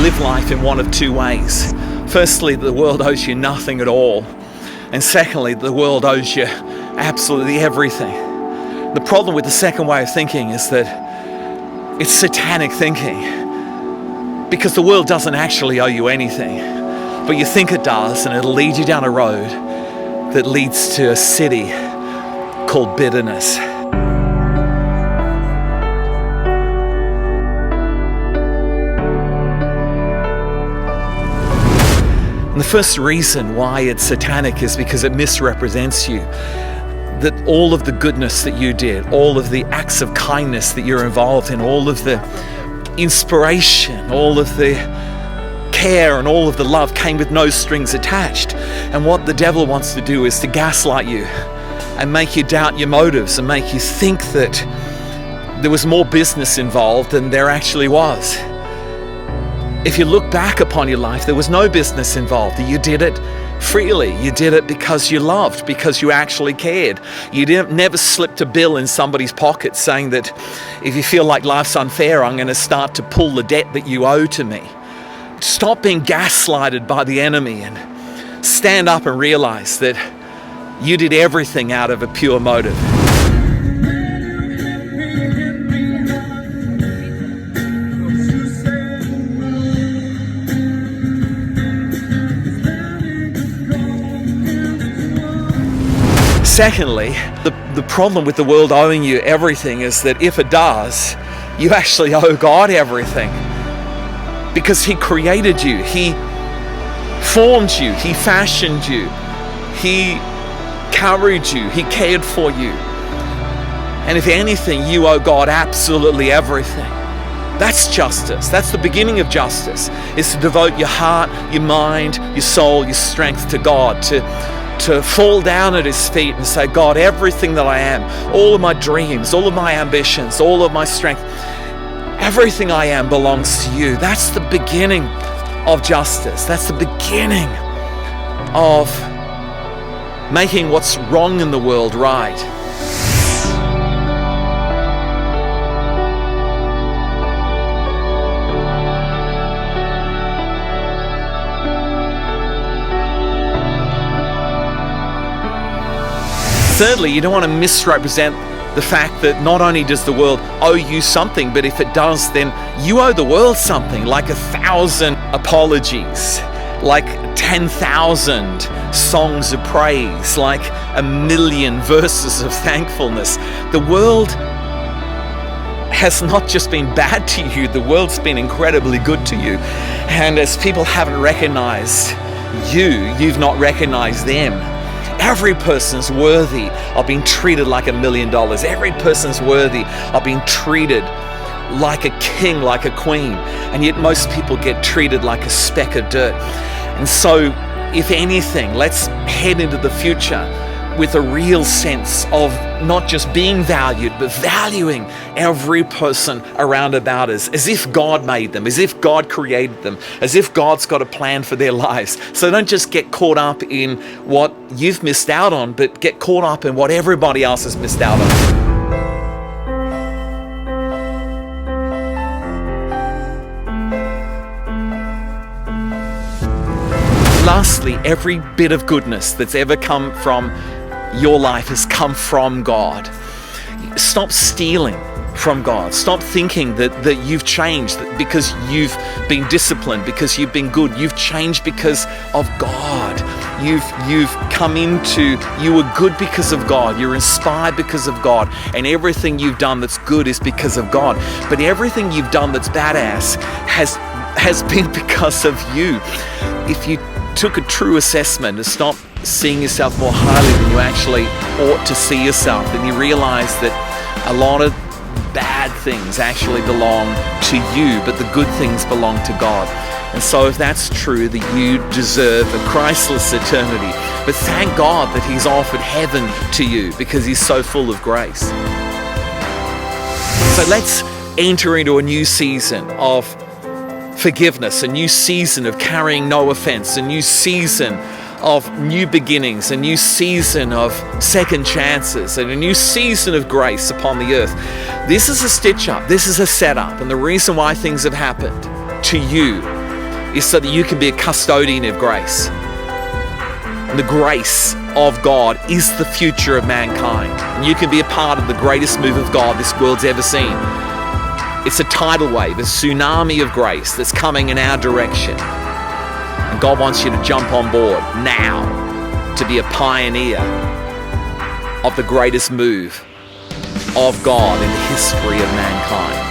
live life in one of two ways. Firstly, the world owes you nothing at all. And secondly, the world owes you absolutely everything. The problem with the second way of thinking is that it's satanic thinking, because the world doesn't actually owe you anything, but you think it does, and it'll lead you down a road that leads to a city called bitterness. And the first reason why it's satanic is because it misrepresents you. That all of the goodness that you did, all of the acts of kindness that you're involved in, all of the inspiration, all of the care and all of the love came with no strings attached. And what the devil wants to do is to gaslight you and make you doubt your motives and make you think that there was more business involved than there actually was. If you look back upon your life, there was no business involved. You did it freely. You did it because you loved, because you actually cared. You never slipped a bill in somebody's pocket saying that if you feel like life's unfair, I'm going to start to pull the debt that you owe to me. Stop being gaslighted by the enemy and stand up and realize that you did everything out of a pure motive. Secondly, the problem with the world owing you everything is that if it does, you actually owe God everything. Because He created you, He formed you, He fashioned you, He carried you, He cared for you. And if anything, you owe God absolutely everything. That's justice. That's the beginning of justice, is to devote your heart, your mind, your soul, your strength to God, to fall down at His feet and say, God, everything that I am, all of my dreams, all of my ambitions, all of my strength, everything I am belongs to You. That's the beginning of justice. That's the beginning of making what's wrong in the world right. Thirdly, you don't want to misrepresent the fact that not only does the world owe you something, but if it does, then you owe the world something, like 1,000 apologies, like 10,000 songs of praise, like 1,000,000 verses of thankfulness. The world has not just been bad to you, the world's been incredibly good to you. And as people haven't recognized you, you've not recognized them. Every person's worthy of being treated like $1 million. Every person's worthy of being treated like a king, like a queen. And yet most people get treated like a speck of dirt. And so, if anything, let's head into the future with a real sense of not just being valued, but valuing every person around about us, as if God made them, as if God created them, as if God's got a plan for their lives. So don't just get caught up in what you've missed out on, but get caught up in what everybody else has missed out on. Lastly, every bit of goodness that's ever come from your life has come from God. Stop stealing from God. Stop thinking that you've changed because you've been disciplined, because you've been good. You've changed because of God. You've come into, you were good because of God. You're inspired because of God. And everything you've done that's good is because of God. But everything you've done that's badass has been because of you. If you took a true assessment to stop seeing yourself more highly than you actually ought to see yourself, then you realize that a lot of bad things actually belong to you, but the good things belong to God. And so if that's true, that you deserve a Christless eternity. But thank God that He's offered heaven to you because He's so full of grace. So let's enter into a new season of forgiveness, a new season of carrying no offense, a new season of new beginnings, a new season of second chances, and a new season of grace upon the earth. This is a stitch up, this is a setup, and the reason why things have happened to you is so that you can be a custodian of grace. And the grace of God is the future of mankind. And you can be a part of the greatest move of God this world's ever seen. It's a tidal wave, a tsunami of grace that's coming in our direction. And God wants you to jump on board now to be a pioneer of the greatest move of God in the history of mankind.